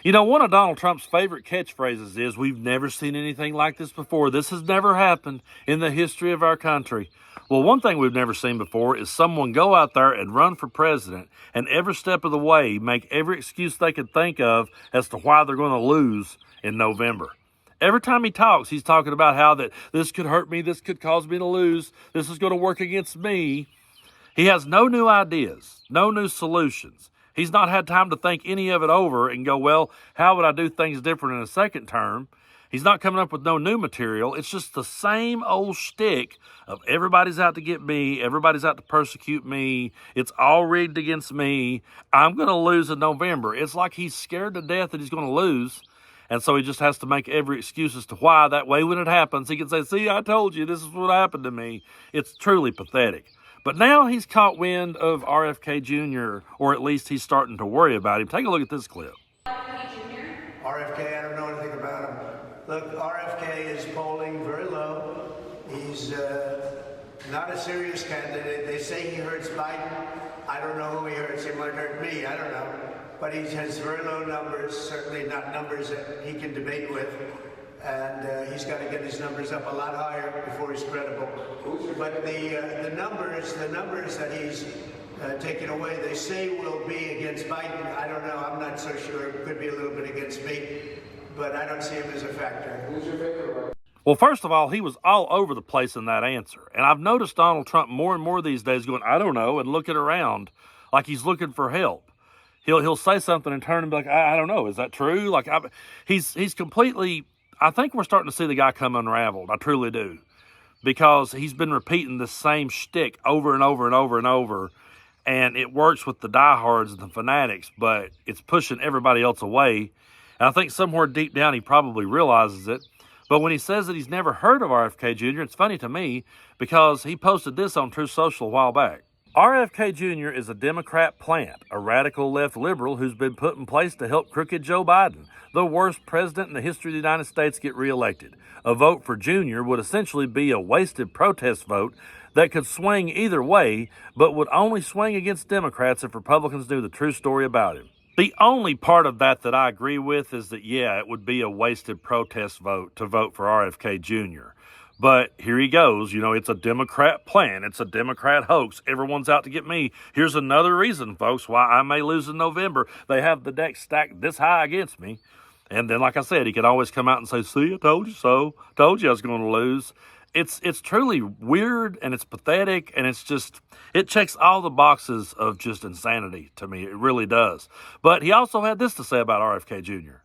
You know, one of Donald Trump's favorite catchphrases is, "We've never seen anything like this before. This has never happened in the history of our country." Well, one thing we've never seen before is someone go out there and run for president and every step of the way make every excuse they could think of as to why they're going to lose in November. Every time he talks, he's talking about how that this could hurt me, this could cause me to lose, this is going to work against me. He has no new ideas, no new solutions. He's not had time to think any of it over and go, well, how would I do things different in a second term? He's not coming up with no new material. It's just the same old shtick of everybody's out to get me, everybody's out to persecute me, it's all rigged against me, I'm going to lose in November. It's like he's scared to death that he's going to lose, and so he just has to make every excuse as to why. That way when it happens, he can say, see, I told you, this is what happened to me. It's truly pathetic. But now he's caught wind of RFK Jr., or at least he's starting to worry about him. Take a look at this clip. RFK, I don't know anything about him. Look, RFK is polling very low. He's not a serious candidate. They say he hurts Biden. I don't know who he hurts. He might hurt me. I don't know. But he has very low numbers, certainly not numbers that he can debate with. And he's got to get his numbers up a lot higher before he's credible. But the numbers that he's taken away, they say will be against Biden. I don't know. I'm not so sure. It could be a little bit against me, but I don't see him as a factor. Who's your favorite? Well, first of all, he was all over the place in that answer. And I've noticed Donald Trump more and more these days going, I don't know, and looking around like he's looking for help. He'll say something and turn and be like, I don't know. Is that true? Like he's completely... I think we're starting to see the guy come unraveled. I truly do. Because he's been repeating the same shtick over and over and over and over. And it works with the diehards and the fanatics, but it's pushing everybody else away. And I think somewhere deep down he probably realizes it. But when he says that he's never heard of RFK Jr., it's funny to me because he posted this on Truth Social a while back. RFK Jr. is a Democrat plant, a radical left liberal who's been put in place to help crooked Joe Biden, the worst president in the history of the United States, get reelected. A vote for Jr. would essentially be a wasted protest vote that could swing either way, but would only swing against Democrats if Republicans knew the true story about him. The only part of that I agree with is that, yeah, it would be a wasted protest vote to vote for RFK Jr., but here he goes. You know, it's a Democrat plan. It's a Democrat hoax. Everyone's out to get me. Here's another reason, folks, why I may lose in November. They have the deck stacked this high against me. And then, like I said, he can always come out and say, see, I told you so. Told you I was going to lose. It's truly weird, and it's pathetic, and it's just, it checks all the boxes of just insanity to me. It really does. But he also had this to say about RFK Jr.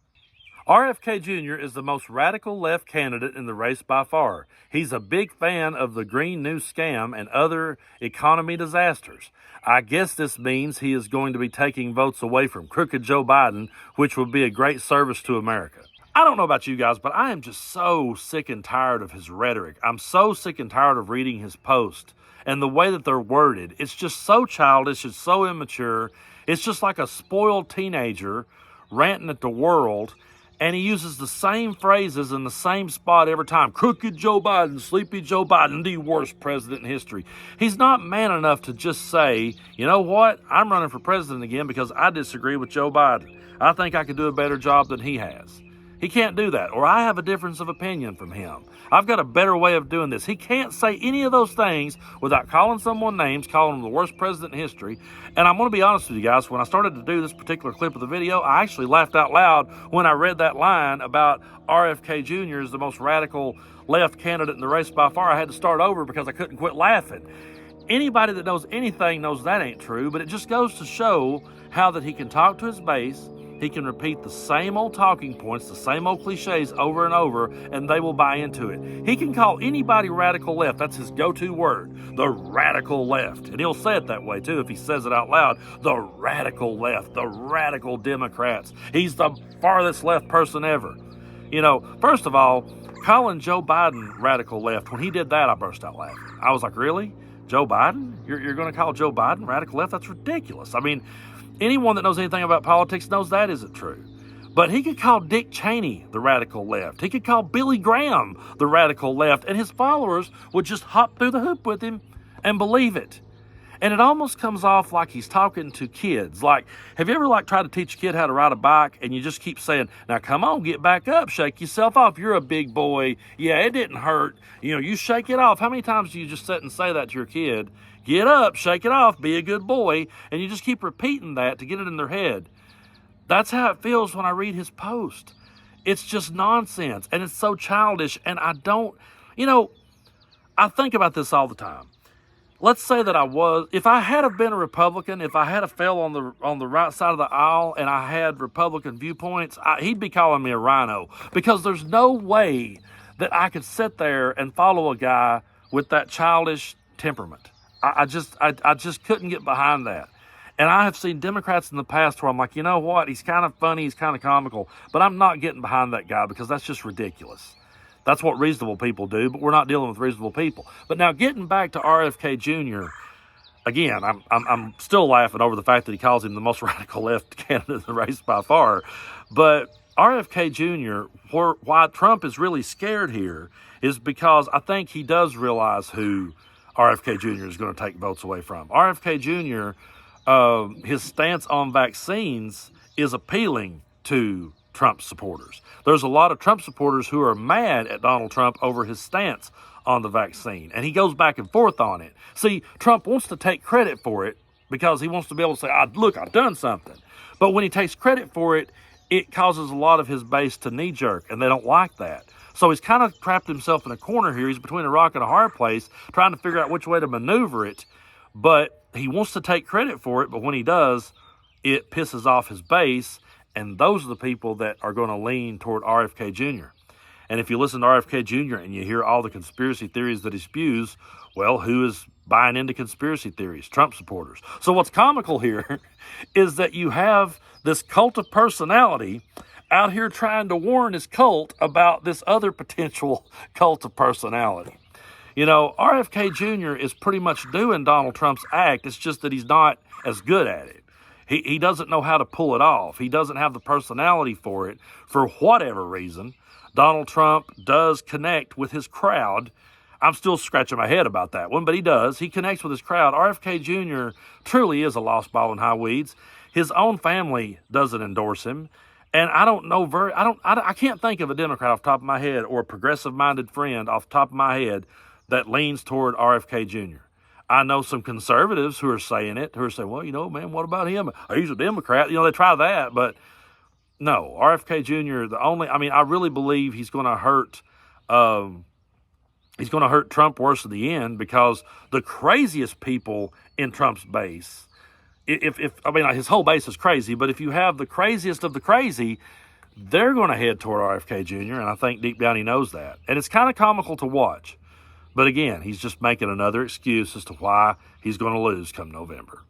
RFK Jr. is the most radical left candidate in the race by far. He's a big fan of the Green New Scam and other economy disasters. I guess this means he is going to be taking votes away from crooked Joe Biden, which would be a great service to America. I don't know about you guys, but I am just so sick and tired of his rhetoric. I'm so sick and tired of reading his posts and the way that they're worded. It's just so childish. It's so immature. It's just like a spoiled teenager ranting at the world. And he uses the same phrases in the same spot every time. Crooked Joe Biden, sleepy Joe Biden, the worst president in history. He's not man enough to just say, you know what, I'm running for president again because I disagree with Joe Biden. I think I could do a better job than he has. He can't do that. Or I have a difference of opinion from him. I've got a better way of doing this. He can't say any of those things without calling someone names, calling them the worst president in history. And I'm going to be honest with you guys, when I started to do this particular clip of the video, I actually laughed out loud when I read that line about RFK Jr. is the most radical left candidate in the race by far. I had to start over because I couldn't quit laughing. Anybody that knows anything knows that ain't true, but it just goes to show how that he can talk to his base. He can repeat the same old talking points, the same old cliches over and over, and they will buy into it. He can call anybody radical left. That's his go-to word, the radical left. And he'll say it that way, too, if he says it out loud. The radical left, the radical Democrats. He's the farthest left person ever. You know, first of all, calling Joe Biden radical left, when he did that, I burst out laughing. I was like, really? Joe Biden? You're going to call Joe Biden radical left? That's ridiculous. I mean, anyone that knows anything about politics knows that isn't true. But he could call Dick Cheney the radical left. He could call Billy Graham the radical left, and his followers would just hop through the hoop with him and believe it. And it almost comes off like he's talking to kids. Like, have you ever tried to teach a kid how to ride a bike and you just keep saying, now come on, get back up, shake yourself off. You're a big boy. Yeah, it didn't hurt. You shake it off. How many times do you just sit and say that to your kid? Get up, shake it off, be a good boy. And you just keep repeating that to get it in their head. That's how it feels when I read his post. It's just nonsense, and it's so childish, and I don't, I think about this all the time. Let's say that if I had have been a Republican, if I had have fell on the right side of the aisle and I had Republican viewpoints, he'd be calling me a rhino, because there's no way that I could sit there and follow a guy with that childish temperament. I just couldn't get behind that. And I have seen Democrats in the past where I'm like, you know what? He's kind of funny, he's kind of comical, but I'm not getting behind that guy because that's just ridiculous. That's what reasonable people do, but we're not dealing with reasonable people. But now getting back to RFK Jr., again, I'm still laughing over the fact that he calls him the most radical left candidate in the race by far. But RFK Jr., why Trump is really scared here is because I think he does realize who RFK Jr. is going to take votes away from. RFK Jr., his stance on vaccines is appealing to Trump supporters. There's a lot of Trump supporters who are mad at Donald Trump over his stance on the vaccine, and he goes back and forth on it. See, Trump wants to take credit for it because he wants to be able to say, look, I've done something. But when he takes credit for it, it causes a lot of his base to knee-jerk, and they don't like that. So he's kind of trapped himself in a corner here. He's between a rock and a hard place, trying to figure out which way to maneuver it. But he wants to take credit for it, but when he does, it pisses off his base, and those are the people that are going to lean toward RFK Jr. And if you listen to RFK Jr. and you hear all the conspiracy theories that he spews, well, who is buying into conspiracy theories? Trump supporters. So what's comical here is that you have this cult of personality out here trying to warn his cult about this other potential cult of personality. RFK Jr. is pretty much doing Donald Trump's act. It's just that he's not as good at it. He doesn't know how to pull it off. He doesn't have the personality for it. For whatever reason, Donald Trump does connect with his crowd. I'm still scratching my head about that one, but he does. He connects with his crowd. RFK Jr. truly is a lost ball in high weeds. His own family doesn't endorse him. And I don't know I can't think of a Democrat off the top of my head or a progressive-minded friend off the top of my head that leans toward RFK Jr. I know some conservatives who are saying it, who are saying, well, man, what about him? He's a Democrat. They try that, but no, RFK Jr., I really believe he's going to hurt Trump worse in the end, because the craziest people in Trump's base, his whole base is crazy, but if you have the craziest of the crazy, they're going to head toward RFK Jr., and I think deep down he knows that. And it's kind of comical to watch. But again, he's just making another excuse as to why he's going to lose come November.